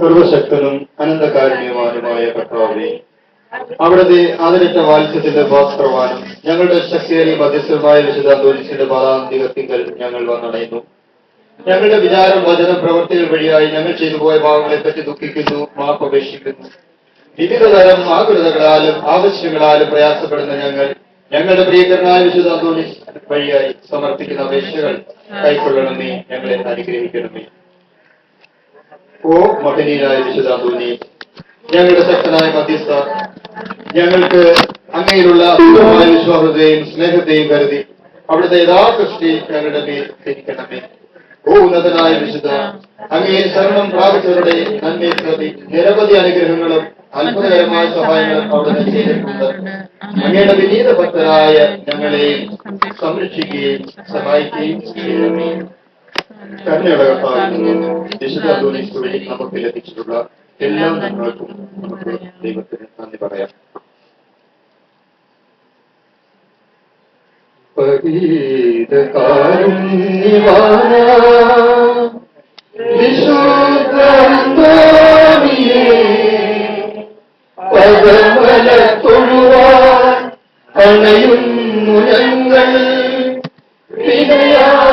സർവശക്തനും അനന്തകാരുണ്യവാനുമായ കർത്താവേ, അവിടുത്തെ അതിരറ്റ വാത്സ്യത്തിന്റെ ഭാസ്കരവാനും ഞങ്ങളുടെ ശക്തിയേറിയ മധ്യസ്ഥമായ വിശുദ്ധ അന്തോനീസിന്റെ പാദാന്തികത്തിങ്കൽ ഞങ്ങൾ വന്നണയുന്നു. ഞങ്ങളുടെ വിചാരം, വചനം, പ്രവൃത്തികൾ വഴിയായി ഞങ്ങൾ ചെയ്തു പോയ പാവങ്ങളെ പറ്റി ദുഃഖിക്കുന്നു, മാപ്പപേക്ഷിക്കുന്നു. വിവിധ തരം ആകുലതകളാലും ആവശ്യങ്ങളാലും പ്രയാസപ്പെടുന്ന ഞങ്ങളുടെ പ്രിയകരനായ വിശുദ്ധ അന്തോനീസ് വഴിയായി സമർപ്പിക്കുന്ന അപേക്ഷകൾ കൈക്കൊള്ളണമേ, ഞങ്ങളെ അനുഗ്രഹിക്കണമേ. ഓ മഹനീയനായ വിശുദ്ധ അന്തോനീസ്, ഞങ്ങളുടെ ശക്തനായ മധ്യസ്ഥ, ഞങ്ങൾക്ക് അങ്ങയിലുള്ള അപൂർവമായ വിശ്വാസത്തെയും സ്നേഹത്തെയും കരുതി അവിടുത്തെ യഥാസൃഷ്ടി ഞങ്ങളുടെ മേൽ തിരിക്കണമേ. ഓ ഉന്നതനായ വിശുദ്ധ, അങ്ങയെ ശരണം പ്രാപിച്ചവരുടെ നന്മയെ പ്രതി നിരവധി അനുഗ്രഹങ്ങളും അത്ഭുതകരമായ സഹായങ്ങളും അവിടുന്ന് ചെയ്തിട്ടുണ്ട്. അങ്ങയുടെ വിനീത ഭക്തരായ ഞങ്ങളെയും സംരക്ഷിക്കുകയും സഹായിക്കുകയും ചെയ്യണമേ. കരുണയുള്ള കർത്താവിന് വിശുദ്ധ അന്തോനീസ് വഴി നമുക്ക് ലഭിച്ചിട്ടുള്ള എല്ലാ നന്മകൾക്കും നമുക്ക് ദൈവത്തിന് നന്ദി പറയാം. അണയുന്നു ഞങ്ങൾ വേദനയാർന്നവരായി